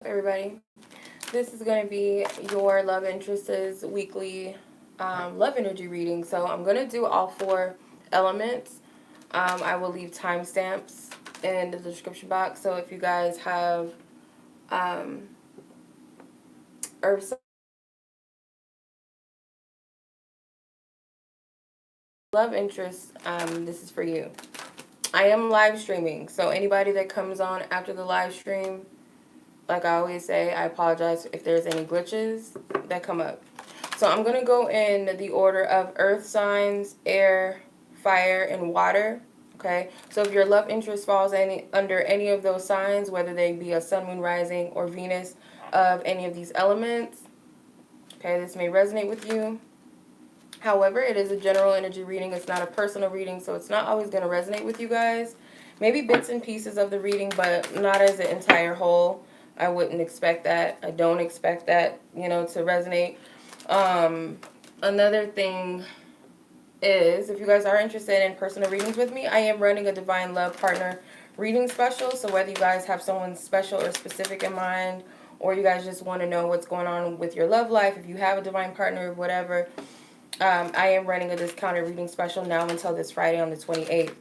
Everybody? This is going to be your love interest's weekly love energy reading. So I'm going to do all four elements. I will leave timestamps in the description box. So if you guys have um, earth love interest, this is for you. I am live streaming. So anybody that comes on after the live stream, like I always say, I apologize if there's any glitches that come up. So I'm going to go in the order of earth signs, air, fire, and water. Okay, so if your love interest falls under any of those signs, whether they be a sun, moon, rising, or Venus of any of these elements, okay, this may resonate with you. However, it is a general energy reading. It's not a personal reading, so it's not always going to resonate with you guys. Maybe bits and pieces of the reading, but not as an entire whole. I wouldn't expect that. I don't expect that, to resonate. Another thing is, if you guys are interested in personal readings with me, I am running a Divine Love Partner reading special. So whether you guys have someone special or specific in mind, or you guys just want to know what's going on with your love life, if you have a divine partner or whatever, I am running a discounted reading special now until this Friday on the 28th.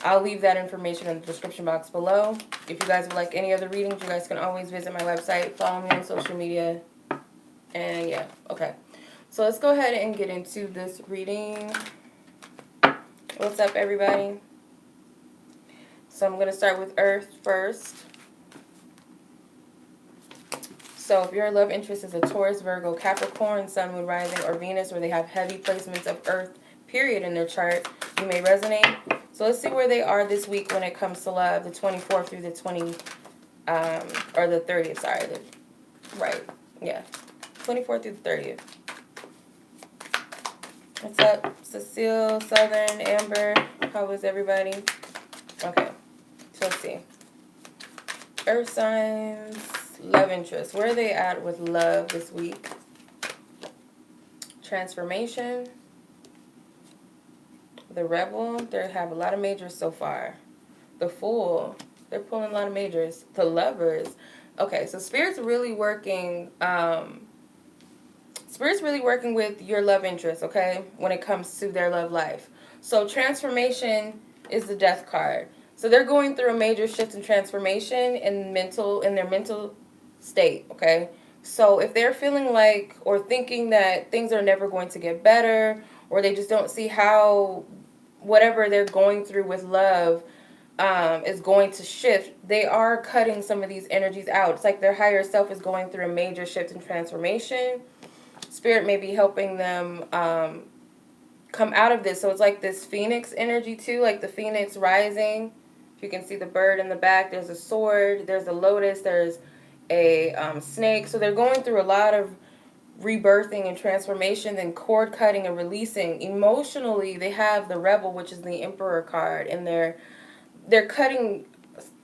I'll leave that information in the description box below. If you guys would like any other readings, you guys can always visit my website, follow me on social media, and yeah, okay. So let's go ahead and get into this reading. What's up, everybody? So I'm going to start with Earth first. So if your love interest is a Taurus, Virgo, Capricorn, Sun, Moon, Rising, or Venus, where they have heavy placements of Earth, period, in their chart, you may resonate. So let's see where they are this week when it comes to love, the 24th through the 30th, sorry. Right, yeah. 24th through the 30th. What's up, Cecile, Southern, Amber? How is everybody? Okay, so let's see. Earth signs, love interest. Where are they at with love this week? Transformation. The Rebel, they have a lot of majors so far. The Fool, they're pulling a lot of majors. The Lovers. Okay, so Spirit's really working. Spirit's really working with your love interest, okay, when it comes to their love life. So transformation is the Death card. So they're going through a major shift in transformation in their mental state, okay? So if they're feeling like or thinking that things are never going to get better, or they just don't see how whatever they're going through with love is going to shift, they are cutting some of these energies out. It's like their higher self is going through a major shift in transformation. Spirit may be helping them come out of this. So it's like this phoenix energy too, like the phoenix rising. If you can see the bird in the back, there's a sword, there's a lotus, there's a snake. So they're going through a lot of rebirthing and transformation, then cord cutting and releasing. Emotionally, they have the Rebel, which is the Emperor card, and they're cutting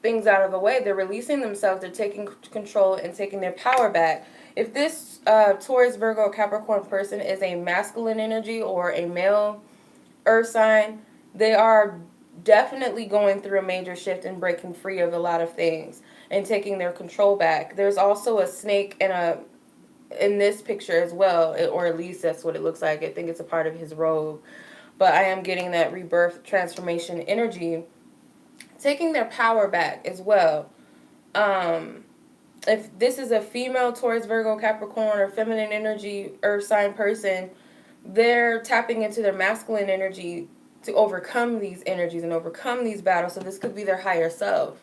things out of the way. They're releasing themselves. They're taking control and taking their power back. If this Taurus, Virgo, Capricorn person is a masculine energy or a male earth sign, they are definitely going through a major shift and breaking free of a lot of things and taking their control back. There's also a snake in this picture as well, or at least that's what it looks like. I think it's a part of his robe. But I am getting that rebirth transformation energy, taking their power back as well. If this is a female Taurus, Virgo, Capricorn, or feminine energy earth sign person, they're tapping into their masculine energy to overcome these energies and overcome these battles. So this could be their higher self.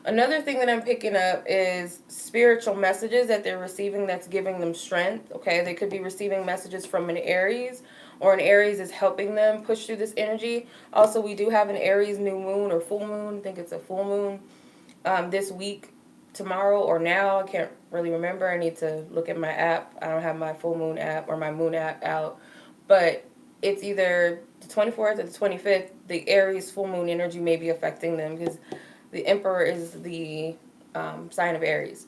Another thing that I'm picking up is spiritual messages that they're receiving that's giving them strength. Okay, they could be receiving messages from an Aries, or an Aries is helping them push through this energy. Also, we do have an Aries new moon or full moon. I think it's a full moon this week, tomorrow or now. I can't really remember. I need to look at my app. I don't have my full moon app or my moon app out. But it's either the 24th or the 25th. The Aries full moon energy may be affecting them because the Emperor is the sign of Aries.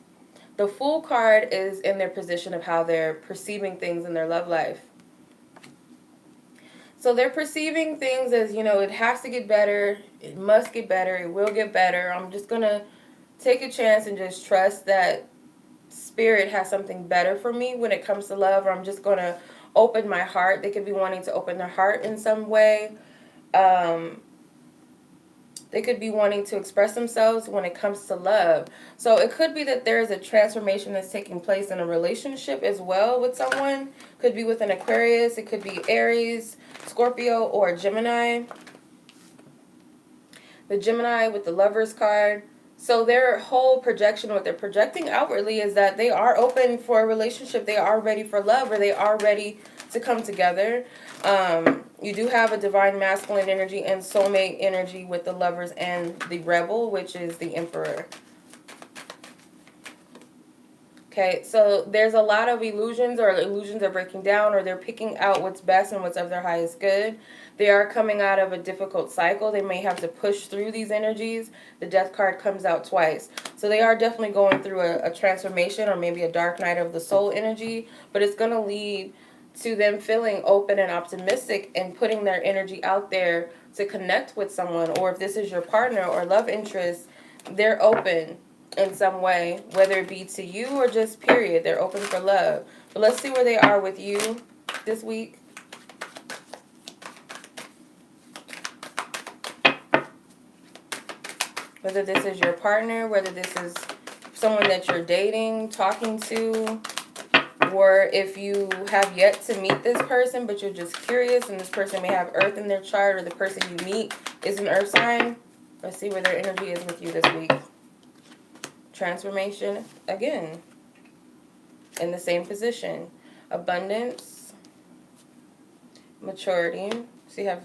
The Fool card is in their position of how they're perceiving things in their love life. So they're perceiving things as, it has to get better, it must get better, it will get better. I'm just going to take a chance and just trust that Spirit has something better for me when it comes to love, or I'm just going to open my heart. They could be wanting to open their heart in some way. They could be wanting to express themselves when it comes to love. So it could be that there is a transformation that's taking place in a relationship as well with someone. Could be with an Aquarius. It could be Aries, Scorpio, or Gemini. The Gemini with the Lovers card. So their whole projection, what they're projecting outwardly, is that they are open for a relationship. They are ready for love, or they are ready to come together. You do have a divine masculine energy and soulmate energy with the Lovers and the Rebel, which is the Emperor. Okay, so there's a lot of illusions, or illusions are breaking down, or they're picking out what's best and what's of their highest good. They are coming out of a difficult cycle. They may have to push through these energies. The Death card comes out twice. So they are definitely going through a transformation, or maybe a dark night of the soul energy, but it's going to lead to them feeling open and optimistic and putting their energy out there to connect with someone. Or if this is your partner or love interest, they're open in some way, whether it be to you or just period. They're open for love. But let's see where they are with you this week. Whether this is your partner, whether this is someone that you're dating, talking to, or if you have yet to meet this person, but you're just curious, and this person may have Earth in their chart, or the person you meet is an Earth sign. Let's see where their energy is with you this week. Transformation, again, in the same position. Abundance, maturity. So you have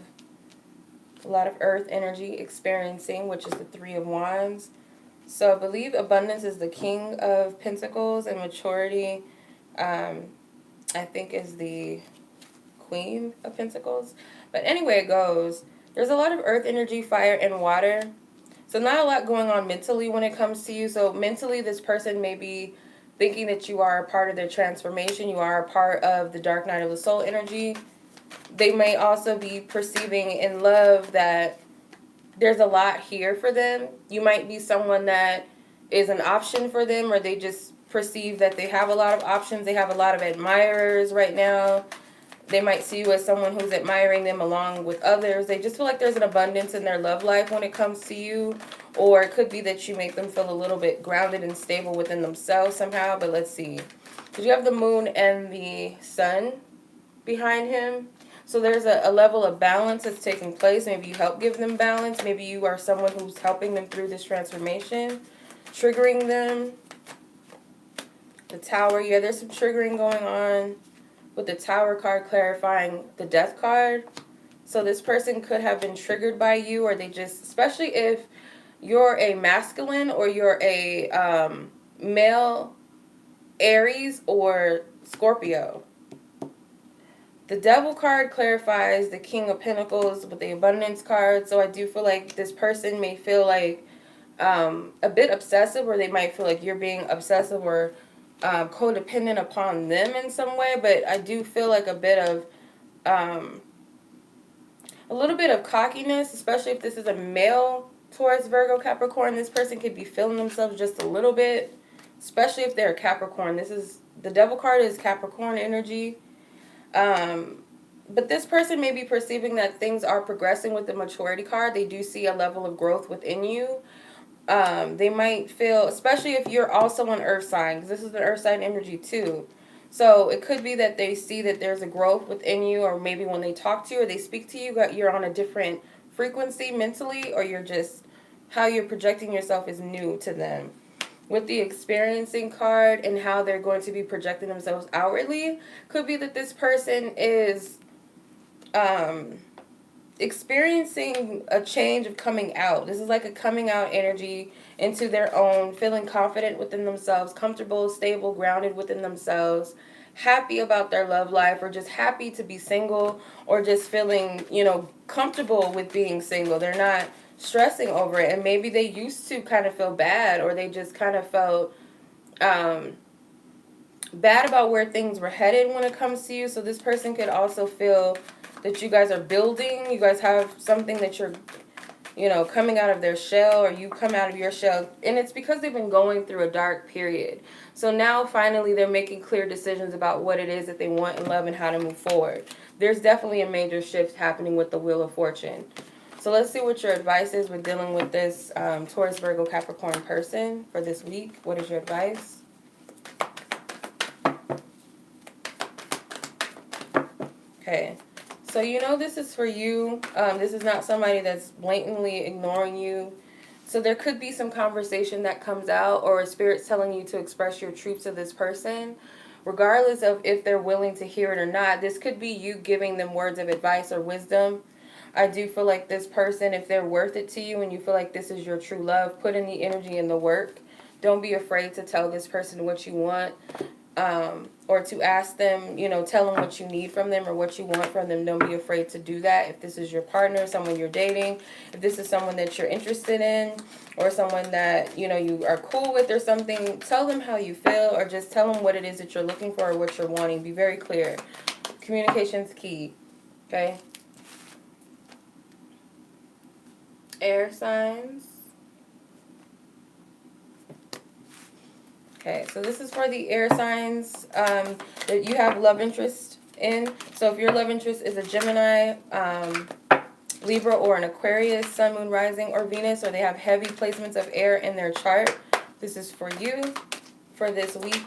a lot of Earth energy experiencing, which is the Three of Wands. So I believe abundance is the King of Pentacles, and maturity, I think, is the Queen of Pentacles. But anyway it goes, there's a lot of Earth energy, fire, and water. So not a lot going on mentally when it comes to you. So mentally, this person may be thinking that you are a part of their transformation. You are a part of the dark night of the soul energy. They may also be perceiving in love that there's a lot here for them. You might be someone that is an option for them, or they just perceive that they have a lot of options. They have a lot of admirers right now. They might see you as someone who's admiring them along with others. They just feel like there's an abundance in their love life when it comes to you. Or it could be that you make them feel a little bit grounded and stable within themselves somehow. But let's see. Because you have the moon and the sun behind him. So there's a level of balance that's taking place. Maybe you help give them balance. Maybe you are someone who's helping them through this transformation, triggering them. The Tower, yeah, there's some triggering going on with the Tower card clarifying the Death card. So this person could have been triggered by you, or they just, especially if you're a masculine or you're a male Aries or Scorpio. The Devil card clarifies the King of Pentacles with the Abundance card. So I do feel like this person may feel like a bit obsessive, or they might feel like you're being obsessive or codependent upon them in some way. But I do feel like a bit of a little bit of cockiness, especially if this is a male Taurus, Virgo, Capricorn. This person could be feeling themselves just a little bit, especially if they're a Capricorn. This is, the Devil card is Capricorn energy. But this person may be perceiving that things are progressing with the maturity card. They do see a level of growth within you. They might feel, especially if you're also an earth sign, because this is an earth sign energy too. So it could be that they see that there's a growth within you, or maybe when they talk to you or they speak to you, you're on a different frequency mentally, or you're just, how you're projecting yourself is new to them. With the experiencing card and how they're going to be projecting themselves outwardly, could be that this person is experiencing a change of coming out. This is like a coming out energy into their own, feeling confident within themselves, comfortable, stable, grounded within themselves, happy about their love life, or just happy to be single, or just feeling, you know, comfortable with being single. They're not stressing over it. And maybe they used to kind of feel bad, or they just kind of felt bad about where things were headed when it comes to you. So this person could also feel that you guys are building, you guys have something that you're you know, coming out of their shell, or you come out of your shell. And it's because they've been going through a dark period. So now finally they're making clear decisions about what it is that they want in love and how to move forward. There's definitely a major shift happening with the Wheel of Fortune. So let's see what your advice is. We're dealing with this Taurus, Virgo, Capricorn person for this week. What is your advice? Okay. So you know this is for you. This is not somebody that's blatantly ignoring you. So there could be some conversation that comes out, or a spirit's telling you to express your truth to this person. Regardless of if they're willing to hear it or not, this could be you giving them words of advice or wisdom. I do feel like this person, if they're worth it to you and you feel like this is your true love, put in the energy and the work. Don't be afraid to tell this person what you want, or to ask them, you know, tell them what you need from them or what you want from them. Don't be afraid to do that. If this is your partner, someone you're dating, if this is someone that you're interested in, or someone that, you know, you are cool with or something, tell them how you feel, or just tell them what it is that you're looking for or what you're wanting. Be very clear. Communication's key. Okay? Air signs. Okay, so this is for the air signs that you have love interest in. So if your love interest is a Gemini, Libra, or an Aquarius, Sun, Moon, Rising, or Venus, or they have heavy placements of air in their chart, this is for you for this week.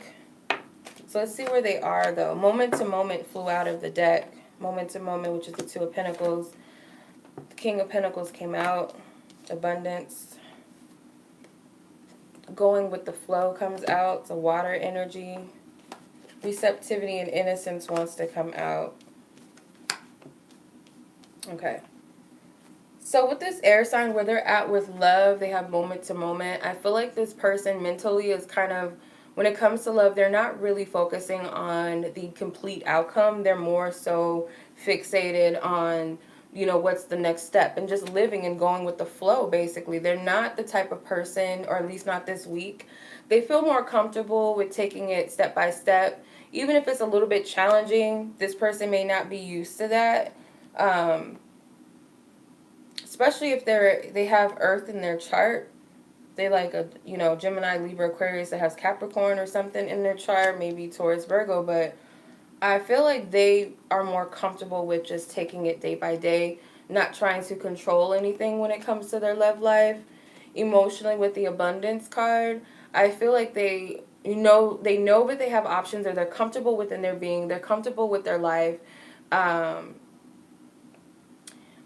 So let's see where they are, though. Moment to Moment flew out of the deck. Moment to Moment, which is the Two of Pentacles. The King of Pentacles came out. Abundance. Going with the flow comes out. It's a water energy. Receptivity and innocence wants to come out. Okay. So with this air sign, where they're at with love, they have moment to moment. I feel like this person mentally is kind of, when it comes to love, they're not really focusing on the complete outcome. They're more so fixated on, you know, what's the next step, and just living and going with the flow, basically. They're not the type of person, or at least not this week. They feel more comfortable with taking it step by step. Even if it's a little bit challenging, this person may not be used to that. Especially if they have Earth in their chart. They like a, you know, Gemini, Libra, Aquarius that has Capricorn or something in their chart, maybe Taurus, Virgo, but I feel like they are more comfortable with just taking it day by day, not trying to control anything when it comes to their love life. Emotionally, with the Abundance card, I feel like they know that they have options, or they're comfortable within their being. They're comfortable with their life. I'm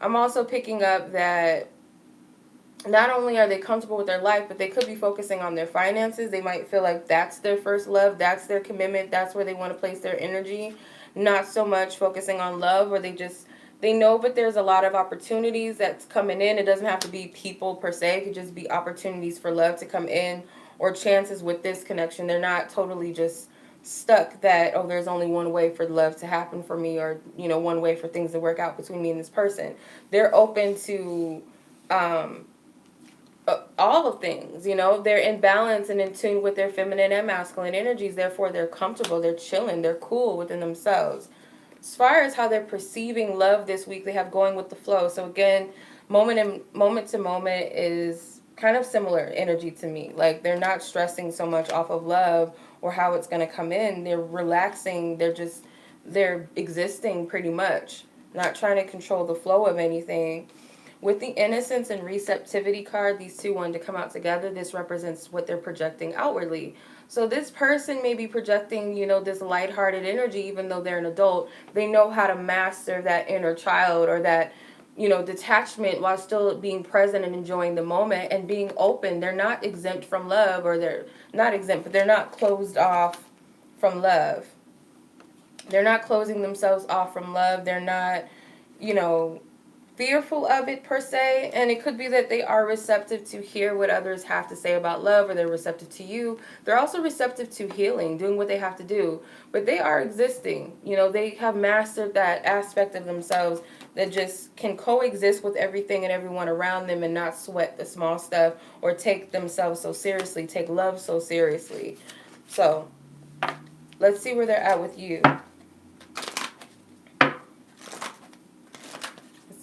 also picking up that not only are they comfortable with their life, but they could be focusing on their finances. They might feel like that's their first love, that's their commitment, that's where they want to place their energy, not so much focusing on love, or they know that there's a lot of opportunities that's coming in. It doesn't have to be people per se. It could just be opportunities for love to come in, or chances with this connection. They're not totally just stuck that, oh, there's only one way for love to happen for me, or, you know, one way for things to work out between me and this person. They're open to all of things, you know. They're in balance and in tune with their feminine and masculine energies. Therefore, they're comfortable, they're chilling, they're cool within themselves. As far as how they're perceiving love this week, they have going with the flow. So again, moment to moment is kind of similar energy to me. Like, they're not stressing so much off of love or how it's going to come in. They're relaxing. They're existing pretty much, not trying to control the flow of anything. With the Innocence and Receptivity card, these two wanted to come out together. This represents what they're projecting outwardly. So this person may be projecting, you know, this lighthearted energy, even though they're an adult. They know how to master that inner child, or that, you know, detachment, while still being present and enjoying the moment and being open. They're not exempt from love, or they're not exempt, but they're not closed off from love. They're not closing themselves off from love. They're not, you know, fearful of it per se. And it could be that they are receptive to hear what others have to say about love, or they're receptive to you. They're also receptive to healing, doing what they have to do. But they are existing. You know, they have mastered that aspect of themselves that just can coexist with everything and everyone around them, and not sweat the small stuff, or take themselves so seriously, take love so seriously. So let's see where they're at with you.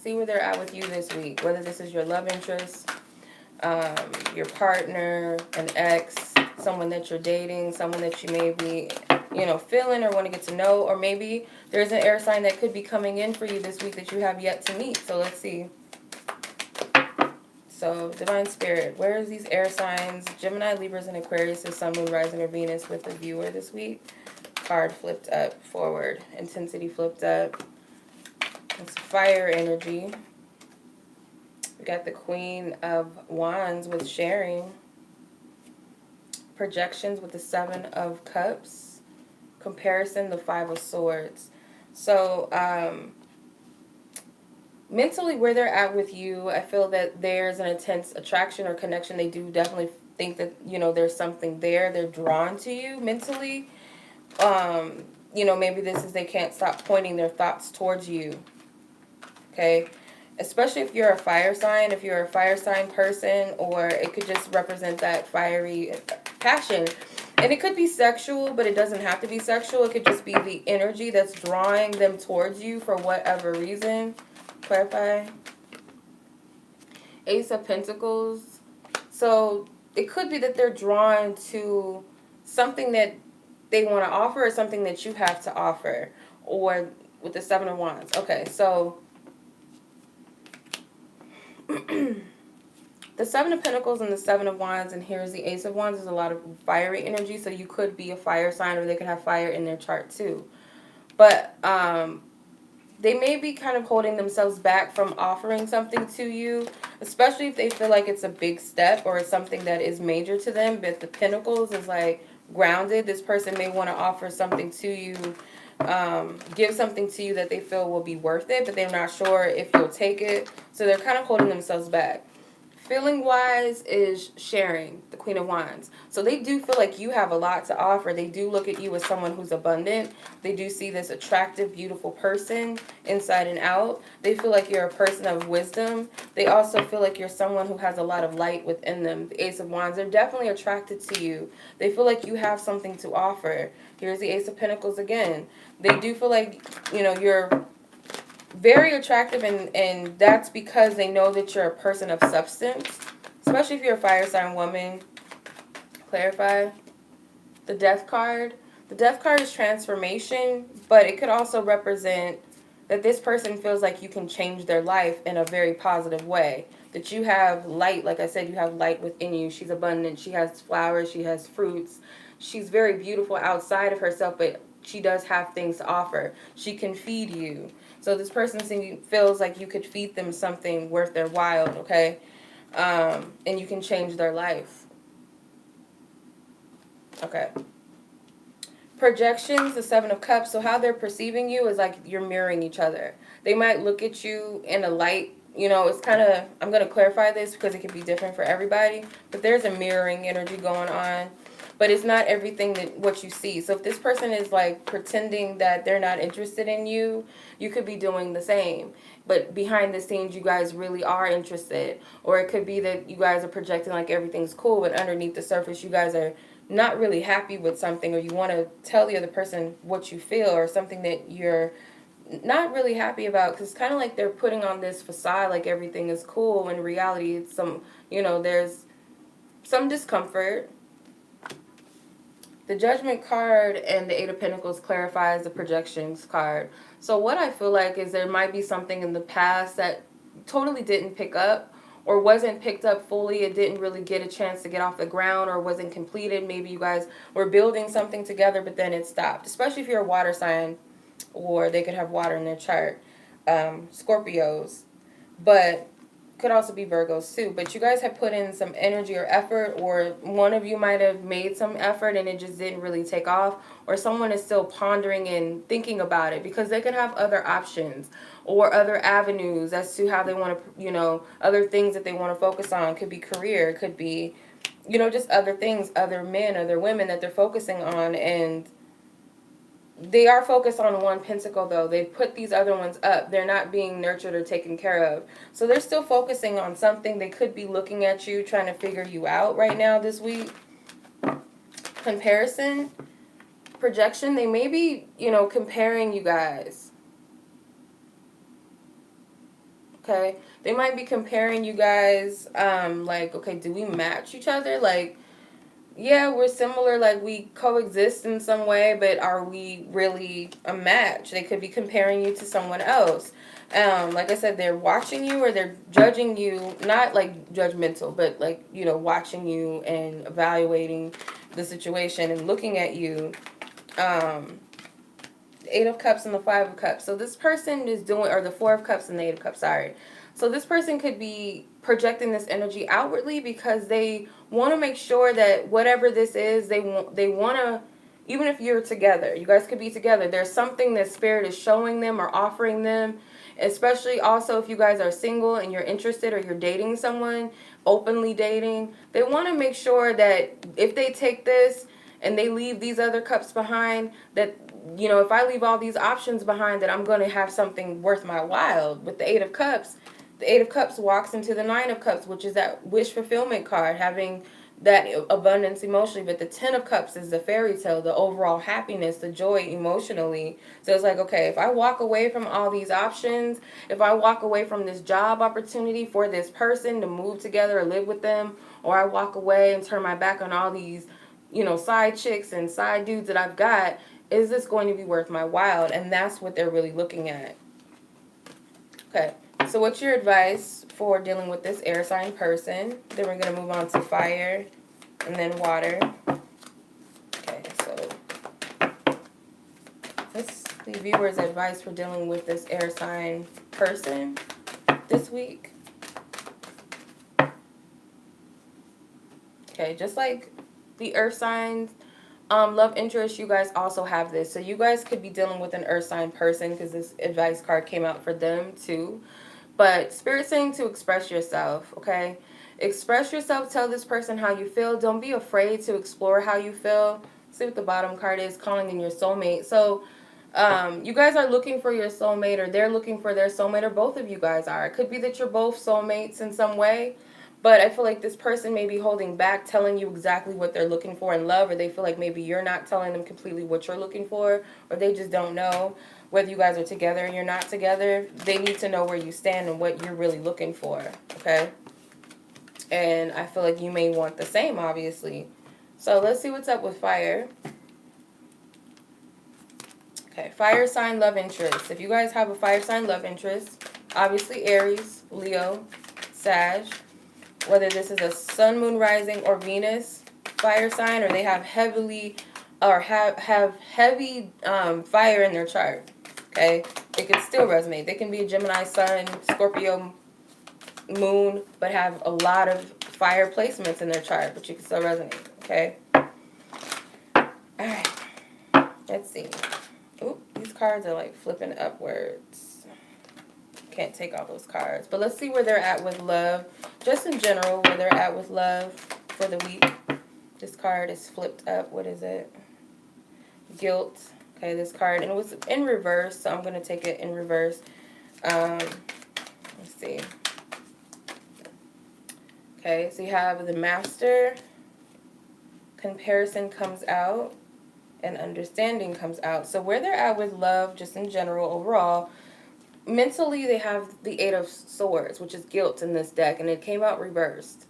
See where they're at with you this week. Whether this is your love interest, your partner, an ex, someone that you're dating, someone that you may be, feeling or want to get to know. Or maybe there's an air sign that could be coming in for you this week that you have yet to meet. So let's see. So, Divine Spirit, where is these air signs? Gemini, Libras, and Aquarius is Sun, Moon, Rising, or Venus with the viewer this week. Card flipped up, forward. Intensity flipped up. It's fire energy. We got the Queen of Wands with sharing. Projections with the Seven of Cups. Comparison, the Five of Swords. So, mentally, where they're at with you, I feel that there's an intense attraction or connection. They do definitely think that, there's something there. They're drawn to you mentally. Maybe this is they can't stop pointing their thoughts towards you. Okay? Especially if you're a fire sign, if you're a fire sign person, or it could just represent that fiery passion. And it could be sexual, but it doesn't have to be sexual. It could just be the energy that's drawing them towards you for whatever reason. Clarify. Ace of Pentacles. So it could be that they're drawn to something that they want to offer or something that you have to offer. Or with the Seven of Wands. Okay, so the Seven of Pentacles and the Seven of Wands, and here's the Ace of Wands, is a lot of fiery energy. So you could be a fire sign, or they could have fire in their chart too. But they may be kind of holding themselves back from offering something to you, especially if they feel like it's a big step or it's something that is major to them. But the Pentacles is like grounded. This person may want to offer something to you, give something to you that they feel will be worth it, but they're not sure if you'll take it. So they're kind of holding themselves back. Feeling wise is sharing, the Queen of Wands. So they do feel like you have a lot to offer. They do look at you as someone who's abundant. They do see this attractive, beautiful person inside and out. They feel like you're a person of wisdom. They also feel like you're someone who has a lot of light within them. The Ace of Wands, they're definitely attracted to you. They feel like you have something to offer. Here's the Ace of Pentacles again. They do feel like, you're very attractive, and that's because they know that you're a person of substance, especially if you're a fire sign woman. Clarify. The Death card. The Death card is transformation, but it could also represent that this person feels like you can change their life in a very positive way. That you have light, like I said, you have light within you. She's abundant. She has flowers. She has fruits. She's very beautiful outside of herself, but she does have things to offer. She can feed you. So this person feels like you could feed them something worth their while, okay? And you can change their life. Okay. Projections, the Seven of Cups. So how they're perceiving you is like you're mirroring each other. They might look at you in a light. It's kind of, I'm going to clarify this because it could be different for everybody. But there's a mirroring energy going on. But it's not everything that what you see. So if this person is like pretending that they're not interested in you, you could be doing the same. But behind the scenes, you guys really are interested. Or it could be that you guys are projecting like everything's cool, but underneath the surface, you guys are not really happy with something, or you want to tell the other person what you feel, or something that you're not really happy about, because it's kind of like they're putting on this facade like everything is cool, when in reality it's there's some discomfort. The Judgment card and the Eight of Pentacles clarifies the projections card. So what I feel like is there might be something in the past that totally didn't pick up, or wasn't picked up fully. It didn't really get a chance to get off the ground, or wasn't completed. Maybe you guys were building something together, but then it stopped. Especially if you're a water sign, or they could have water in their chart. Scorpios. But could also be Virgos too. But you guys have put in some energy or effort, or one of you might have made some effort and it just didn't really take off, or someone is still pondering and thinking about it, because they could have other options or other avenues as to how they want to, other things that they want to focus on. Could be career, could be, just other things, other men, other women that they're focusing on. And they are focused on one pentacle, though. They put these other ones up. They're not being nurtured or taken care of. So they're still focusing on something. They could be looking at you, trying to figure you out right now this week. Comparison, projection. They may be, comparing you guys. Okay? They might be comparing you guys, like, okay, do we match each other? Like, yeah, we're similar, like we coexist in some way, but are we really a match? They could be comparing you to someone else. Like I said, they're watching you or they're judging you, not like judgmental, but like, you know, watching you and evaluating the situation and looking at you. The Eight of Cups and the Five of Cups. So this person is doing, or the Four of Cups and the Eight of Cups, sorry. So this person could be projecting this energy outwardly because they want to make sure that whatever this is, they want to, even if you're together, you guys could be together. There's something that Spirit is showing them or offering them, especially also if you guys are single and you're interested or you're dating someone, openly dating. They want to make sure that if they take this and they leave these other cups behind, that, you know, if I leave all these options behind, that I'm going to have something worth my while. With the Eight of Cups, the Eight of Cups walks into the Nine of Cups, which is that wish fulfillment card, having that abundance emotionally. But the Ten of Cups is the fairy tale, the overall happiness, the joy emotionally. So it's like, okay, if I walk away from all these options, if I walk away from this job opportunity for this person to move together or live with them, or I walk away and turn my back on all these, you know, side chicks and side dudes that I've got, is this going to be worth my while? And that's what they're really looking at. Okay, so what's your advice for dealing with this air sign person? Then we're going to move on to fire and then water. Okay, so let's the viewer's advice for dealing with this air sign person this week. Okay, just like the earth signs, love interest, you guys also have this. So you guys could be dealing with an earth sign person because this advice card came out for them too. But Spirit's saying to express yourself, okay? Express yourself. Tell this person how you feel. Don't be afraid to explore how you feel. See what the bottom card is, calling in your soulmate. So you guys are looking for your soulmate, or they're looking for their soulmate, or both of you guys are. It could be that you're both soulmates in some way. But I feel like this person may be holding back, telling you exactly what they're looking for in love, or they feel like maybe you're not telling them completely what you're looking for, or they just don't know whether you guys are together or you're not together. They need to know where you stand and what you're really looking for, okay? And I feel like you may want the same, obviously. So let's see what's up with fire. Okay, fire sign love interest. If you guys have a fire sign love interest, obviously Aries, Leo, Sag, whether this is a sun, moon, rising, or Venus fire sign, or they have heavily or have heavy fire in their chart, okay, it could still resonate. They can be a Gemini sun, Scorpio moon, but have a lot of fire placements in their chart, but you can still resonate, okay? All right, let's see. Oop, these cards are like flipping upwards. Can't take all those cards. But let's see where they're at with love. Just in general, where they're at with love for the week. This card is flipped up. What is it? Guilt. Okay, this card. And it was in reverse, so I'm going to take it in reverse. Let's see. Okay, so you have the Master. Comparison comes out. And understanding comes out. So where they're at with love, just in general, overall, mentally, they have the Eight of Swords, which is guilt in this deck, and it came out reversed.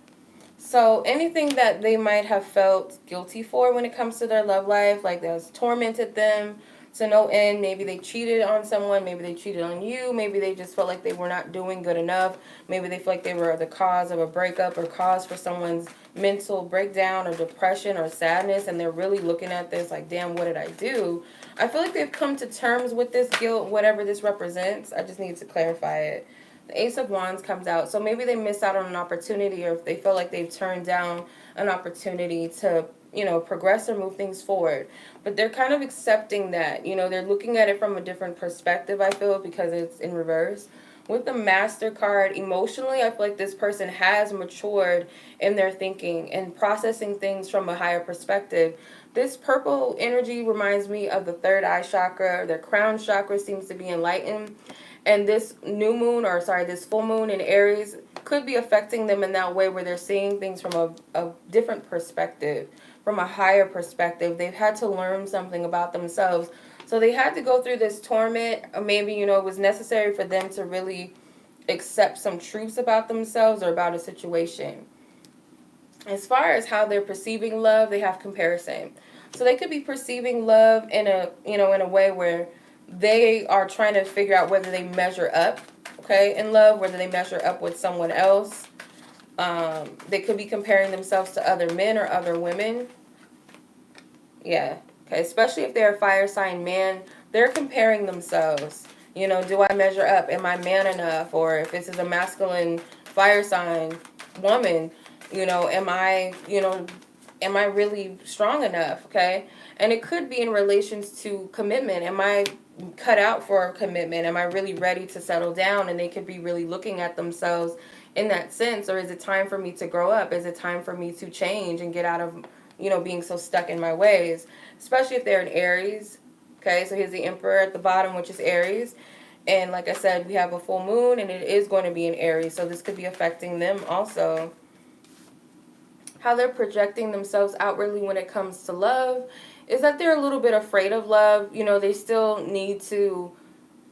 So anything that they might have felt guilty for when it comes to their love life, like that has tormented them to no end. Maybe they cheated on someone. Maybe they cheated on you. Maybe they just felt like they were not doing good enough. Maybe they feel like they were the cause of a breakup or cause for someone's mental breakdown or depression or sadness, and they're really looking at this like, damn, what did I do? I feel like they've come to terms with this guilt, whatever this represents. I just need to clarify it. The Ace of Wands comes out. So maybe they missed out on an opportunity, or if they feel like they've turned down an opportunity to, you know, progress or move things forward. But they're kind of accepting that, you know, they're looking at it from a different perspective, I feel, because it's in reverse. With the Master card, emotionally, I feel like this person has matured in their thinking and processing things from a higher perspective. This purple energy reminds me of the third eye chakra. Their crown chakra seems to be enlightened. And this new moon, or sorry, this full moon in Aries could be affecting them in that way where they're seeing things from a different perspective, from a higher perspective. They've had to learn something about themselves. So they had to go through this torment. Or maybe, you know, it was necessary for them to really accept some truths about themselves or about a situation. As far as how they're perceiving love, they have comparison. So they could be perceiving love in a, in a way where they are trying to figure out whether they measure up, okay, in love, whether they measure up with someone else. They could be comparing themselves to other men or other women. Yeah, okay, especially if they're a fire sign man, they're comparing themselves. Do I measure up? Am I man enough? Or if this is a masculine fire sign woman, am I really strong enough? Okay. And it could be in relations to commitment. Am I cut out for a commitment? Am I really ready to settle down? And they could be really looking at themselves in that sense. Or is it time for me to grow up? Is it time for me to change and get out of, being so stuck in my ways? Especially if they're in Aries. Okay, so here's the Emperor at the bottom, which is Aries. And like I said, we have a full moon, and it is going to be in Aries. So this could be affecting them also. How they're projecting themselves outwardly when it comes to love is that they're a little bit afraid of love. They still need to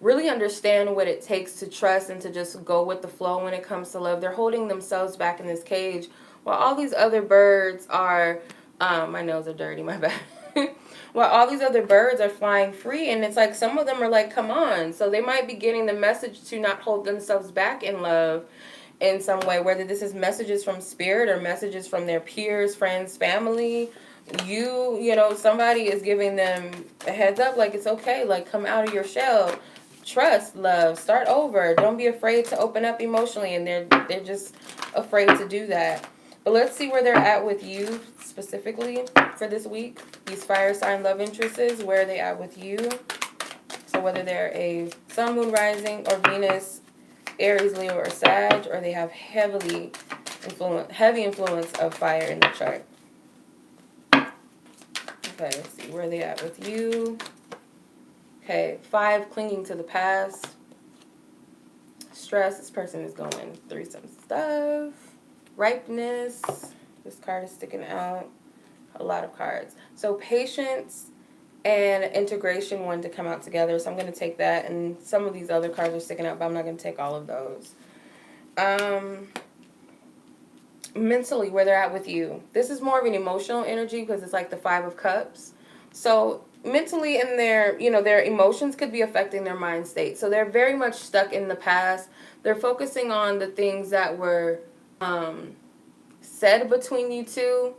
really understand what it takes to trust and to just go with the flow when it comes to love. They're holding themselves back in this cage while all these other birds are, my nails are dirty, my bad. While all these other birds are flying free, and it's like some of them are like, come on. So they might be getting the message to not hold themselves back in love in some way, whether this is messages from spirit or messages from their peers, friends, family. Somebody is giving them a heads up, like, it's okay, like, come out of your shell, trust, love, start over, don't be afraid to open up emotionally, and they're just afraid to do that. But let's see where they're at with you specifically for this week. These fire sign love interests, where are they at with you? So whether they're a sun, moon, rising, or Venus, Aries, Leo, or Sag, or they have heavy influence of fire in the chart. Okay, let's see where they at with you. Okay, 5, clinging to the past. Stress, this person is going through some stuff. Ripeness, this card is sticking out. A lot of cards. So patience and integration wanted to come out together. So I'm going to take that. And some of these other cards are sticking out, but I'm not going to take all of those. Mentally, where they're at with you. This is more of an emotional energy because it's like the 5 of Cups. So mentally in their emotions could be affecting their mind state. So they're very much stuck in the past. They're focusing on the things that were said between you two.